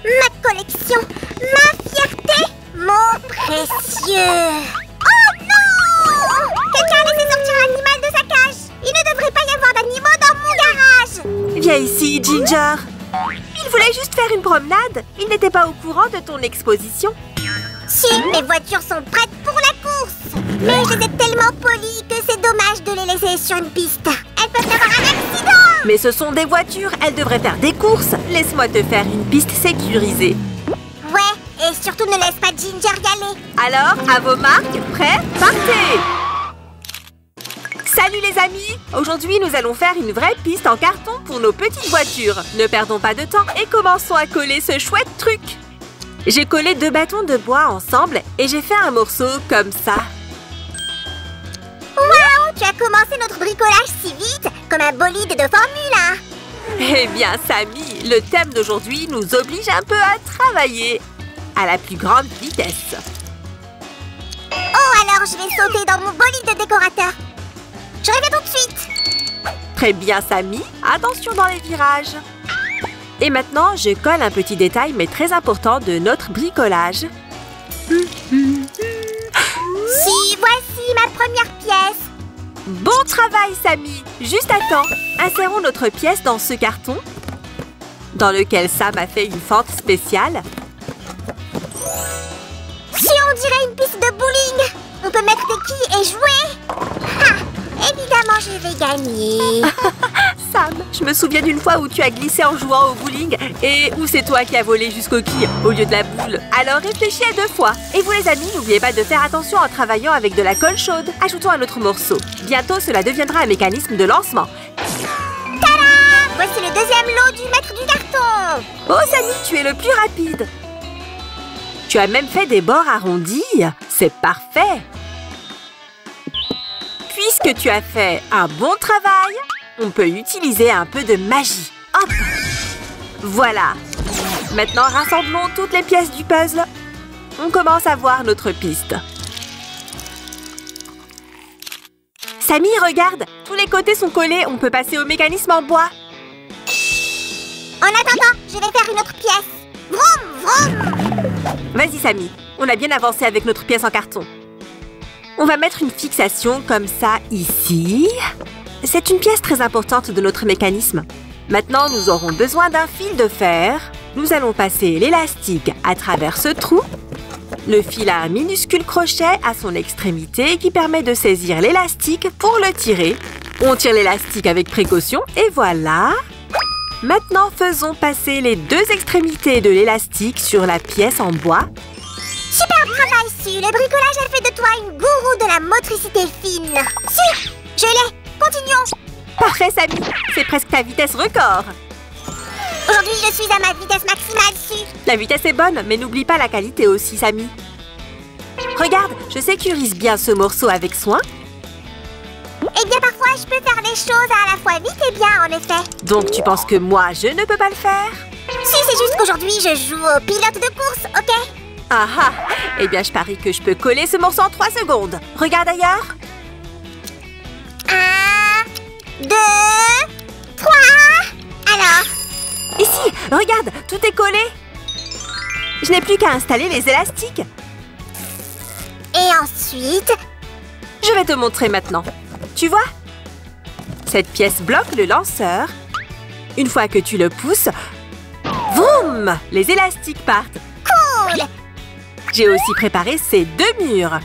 Ma collection, ma fierté, mon précieux. Oh non! Quelqu'un a laissé sortir un animal de sa cage. Il ne devrait pas y avoir d'animaux dans mon garage. Viens ici, Ginger. Il voulait juste faire une promenade. Il n'était pas au courant de ton exposition. Si, mes voitures sont prêtes pour la course. Mais je les ai tellement polies que c'est dommage de les laisser sur une piste. Elles peuvent avoir un accident. Mais ce sont des voitures, elles devraient faire des courses. Laisse-moi te faire une piste sécurisée. Ouais, et surtout ne laisse pas Ginger y aller. Alors, à vos marques, prêts, partez! Salut les amis! Aujourd'hui, nous allons faire une vraie piste en carton pour nos petites voitures. Ne perdons pas de temps et commençons à coller ce chouette truc. J'ai collé 2 bâtons de bois ensemble et j'ai fait un morceau comme ça. Waouh, tu as commencé notre bricolage si vite, comme un bolide de Formule 1. Eh bien, Samy, le thème d'aujourd'hui nous oblige un peu à travailler à la plus grande vitesse. Oh, alors je vais sauter dans mon bolide de décorateur. Je reviens tout de suite. Très bien, Samy. Attention dans les virages. Et maintenant, je colle un petit détail, mais très important, de notre bricolage. Si, voici ma première pièce. Bon travail, Samy. Juste à temps. Insérons notre pièce dans ce carton, dans lequel Sam a fait une fente spéciale. Si, on dirait une piste de bowling. On peut mettre des quilles et jouer. Ha, évidemment, je vais gagner. Sam, je me souviens d'une fois où tu as glissé en jouant au bowling et où c'est toi qui as volé jusqu'aux quilles au lieu de la boule. Alors réfléchis à 2 fois. Et vous les amis, n'oubliez pas de faire attention en travaillant avec de la colle chaude. Ajoutons un autre morceau. Bientôt, cela deviendra un mécanisme de lancement. Tada! Voici le deuxième lot du maître du carton. Oh Samy, tu es le plus rapide. Tu as même fait des bords arrondis. C'est parfait. Puisque tu as fait un bon travail, on peut utiliser un peu de magie. Hop! Voilà. Maintenant, rassemblons toutes les pièces du puzzle. On commence à voir notre piste. Samy, regarde! Tous les côtés sont collés. On peut passer au mécanisme en bois. En attendant, je vais faire une autre pièce. Vroom, vroom. Vas-y, Samy. On a bien avancé avec notre pièce en carton. On va mettre une fixation comme ça ici. C'est une pièce très importante de notre mécanisme. Maintenant, nous aurons besoin d'un fil de fer. Nous allons passer l'élastique à travers ce trou. Le fil a un minuscule crochet à son extrémité qui permet de saisir l'élastique pour le tirer. On tire l'élastique avec précaution et voilà. Maintenant, faisons passer les 2 extrémités de l'élastique sur la pièce en bois. Super travail, Su. Le bricolage a fait de toi une gourou de la motricité fine. Su, je l'ai. Continuons. Parfait, Samy. C'est presque ta vitesse record. Aujourd'hui, je suis à ma vitesse maximale, Su. La vitesse est bonne, mais n'oublie pas la qualité aussi, Samy. Regarde, je sécurise bien ce morceau avec soin. Eh bien, parfois, je peux faire les choses à la fois vite et bien, en effet. Donc, tu penses que moi, je ne peux pas le faire? Si, c'est juste qu'aujourd'hui, je joue au pilote de course, ok? Ah ah! Eh bien, je parie que je peux coller ce morceau en 3 secondes. Regarde ailleurs. 1, 2, 3. Alors? Ici, regarde, tout est collé. Je n'ai plus qu'à installer les élastiques. Et ensuite? Je vais te montrer maintenant. Tu vois? Cette pièce bloque le lanceur. Une fois que tu le pousses, vroom! Les élastiques partent. Cool! J'ai aussi préparé ces 2 murs.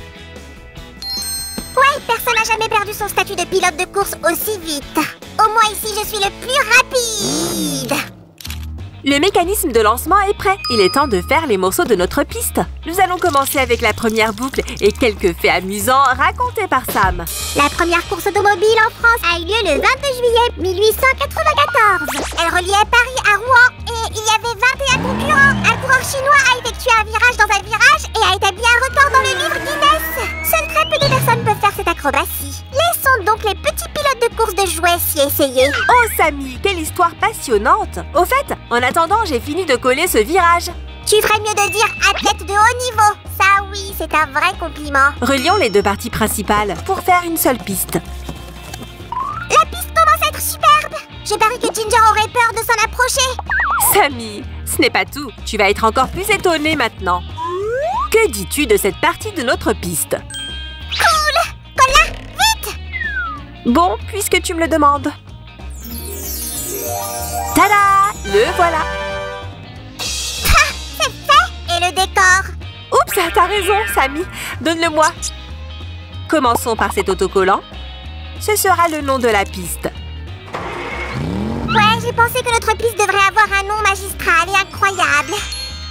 Ouais, personne n'a jamais perdu son statut de pilote de course aussi vite. Au moins ici, je suis le plus rapide. Le mécanisme de lancement est prêt. Il est temps de faire les morceaux de notre piste. Nous allons commencer avec la première boucle et quelques faits amusants racontés par Sam. La première course automobile en France a eu lieu le 22 juillet 1894. Elle reliait Paris à Rouen et il y avait 21 concurrents. Un coureur chinois a effectué un virage dans un virage et a établi un record dans le livre Guinness. Seules très peu de personnes peuvent faire cette acrobatie. Laissons donc les petits pilotes de course de jouets s'y essayer. Oh Samy, quelle histoire passionnante! Au fait, en attendant, j'ai fini de coller ce virage. Tu ferais mieux de dire athlète de haut niveau. Ça oui, c'est un vrai compliment. Relions les 2 parties principales pour faire une seule piste. La piste commence à être superbe. J'ai parié que Ginger aurait peur de s'en approcher. Samy, Ce n'est pas tout. Tu vas être encore plus étonné maintenant. Que dis-tu de cette partie de notre piste? Cool! Colle-la! Vite! Bon, puisque tu me le demandes. Tada! Le voilà! Ah, c'est fait! Et le décor? Oups, t'as raison, Samy. Donne-le-moi. Commençons par cet autocollant. Ce sera le nom de la piste. Ouais, j'ai pensé que notre piste devrait avoir un nom magistral et incroyable.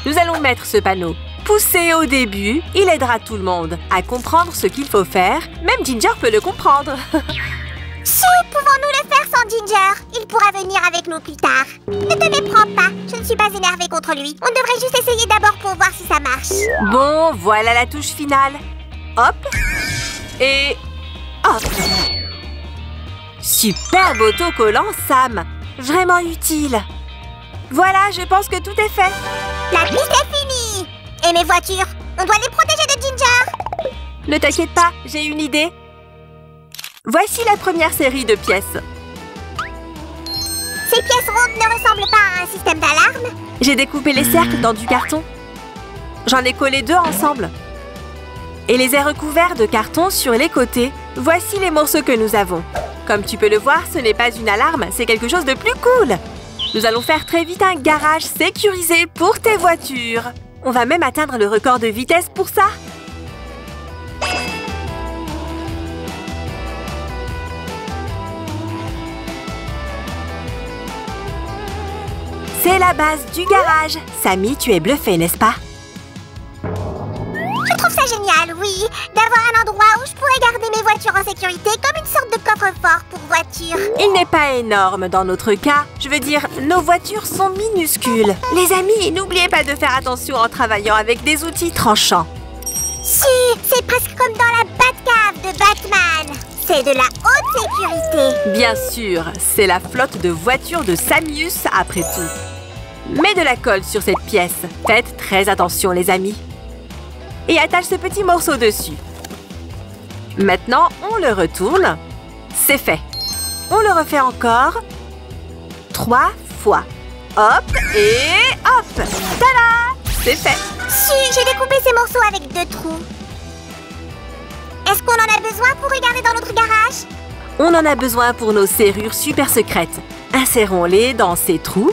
Nous allons mettre ce panneau. Poussez au début, il aidera tout le monde à comprendre ce qu'il faut faire. Même Ginger peut le comprendre. Si, pouvons-nous le faire sans Ginger? Il pourra venir avec nous plus tard. Ne te méprends pas, je ne suis pas énervée contre lui. On devrait juste essayer d'abord pour voir si ça marche. Bon, voilà la touche finale. Hop. Et hop. Superbe autocollant, Sam. Vraiment utile. Voilà, je pense que tout est fait. La piste est finie. Et mes voitures? On doit les protéger de Ginger. Ne t'inquiète pas, j'ai une idée. Voici la première série de pièces. Ces pièces rondes ne ressemblent pas à un système d'alarme? J'ai découpé les cercles dans du carton. J'en ai collé 2 ensemble. Et les ai recouverts de carton sur les côtés. Voici les morceaux que nous avons. Comme tu peux le voir, ce n'est pas une alarme, c'est quelque chose de plus cool. Nous allons faire très vite un garage sécurisé pour tes voitures. On va même atteindre le record de vitesse pour ça. C'est la base du garage. Samy, tu es bluffé, n'est-ce pas? Je trouve ça génial, oui, d'avoir un endroit où je pourrais garder mes voitures en sécurité comme une sorte de coffre-fort pour voitures. Il n'est pas énorme dans notre cas. Je veux dire, nos voitures sont minuscules. Les amis, n'oubliez pas de faire attention en travaillant avec des outils tranchants. Si, c'est presque comme dans la Batcave de Batman. C'est de la haute sécurité. Bien sûr, c'est la flotte de voitures de Samius après tout. Mets de la colle sur cette pièce. Faites très attention, les amis. Et attache ce petit morceau dessus. Maintenant, on le retourne. C'est fait. On le refait encore. 3 fois. Hop et hop. Tada! C'est fait. Si, j'ai découpé ces morceaux avec 2 trous. Est-ce qu'on en a besoin pour regarder dans notre garage? On en a besoin pour nos serrures super secrètes. Insérons-les dans ces trous.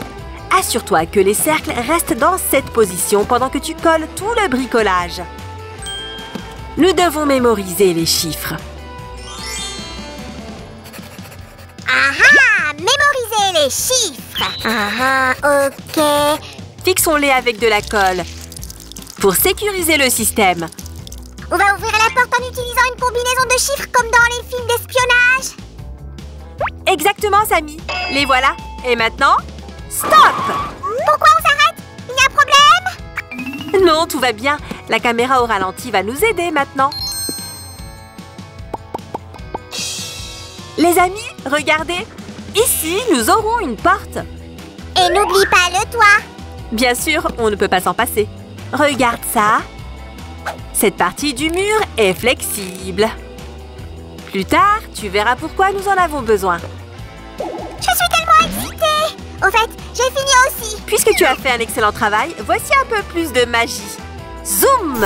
Assure-toi que les cercles restent dans cette position pendant que tu colles tout le bricolage. Nous devons mémoriser les chiffres. Ah, mémoriser les chiffres. Ah, ok. Fixons-les avec de la colle. Pour sécuriser le système. On va ouvrir la porte en utilisant une combinaison de chiffres comme dans les films d'espionnage. Exactement, Samy. Les voilà. Et maintenant, stop! Pourquoi on s'arrête? Il y a un problème? Non, tout va bien. La caméra au ralenti va nous aider maintenant. Les amis, regardez. Ici, nous aurons une porte. Et n'oublie pas le toit. Bien sûr, on ne peut pas s'en passer. Regarde ça. Cette partie du mur est flexible. Plus tard, tu verras pourquoi nous en avons besoin. Je suis tellement excitée. Au fait, j'ai fini aussi. Puisque tu as fait un excellent travail, voici un peu plus de magie. Zoom!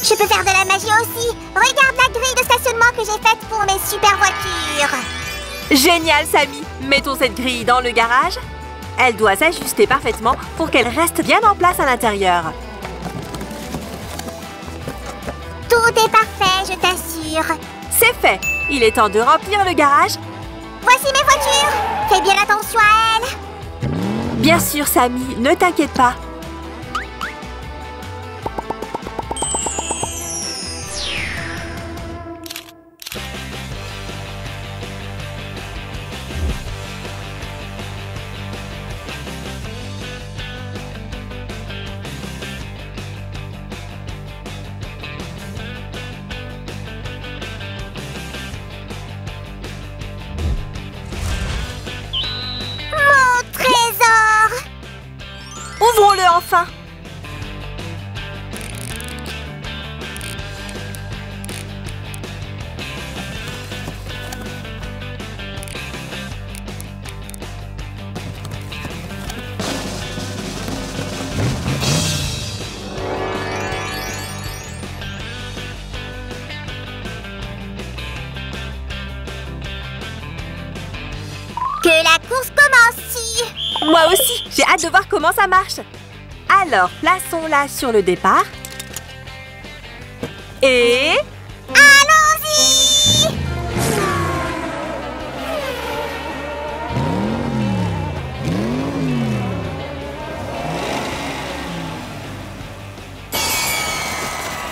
Je peux faire de la magie aussi. Regarde la grille de stationnement que j'ai faite pour mes super voitures. Génial, Samy. Mettons cette grille dans le garage. Elle doit s'ajuster parfaitement pour qu'elle reste bien en place à l'intérieur. Tout est parfait, je t'assure. C'est fait. Il est temps de remplir le garage. Voici mes voitures. Fais bien attention à elles. Bien sûr, Samy. Ne t'inquiète pas. Ouvrons-le enfin! Que la course commence, si. Moi aussi, j'ai hâte de voir comment ça marche. Alors, plaçons-la sur le départ. Et... Allons-y!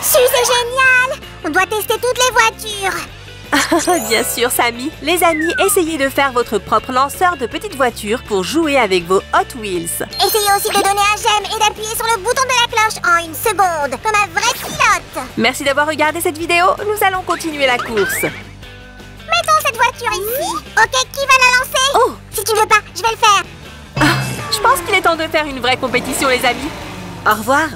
C'est génial! On doit tester toutes les voitures. Bien sûr, Sammy. Les amis, essayez de faire votre propre lanceur de petites voitures pour jouer avec vos Hot Wheels. Essayez aussi de donner un j'aime et d'appuyer sur le bouton de la cloche en 1 seconde, comme un vrai pilote. Merci d'avoir regardé cette vidéo. Nous allons continuer la course. Mettons cette voiture ici. Ok, qui va la lancer? Oh! Si tu veux pas, je vais le faire. Je pense qu'il est temps de faire une vraie compétition, les amis. Au revoir.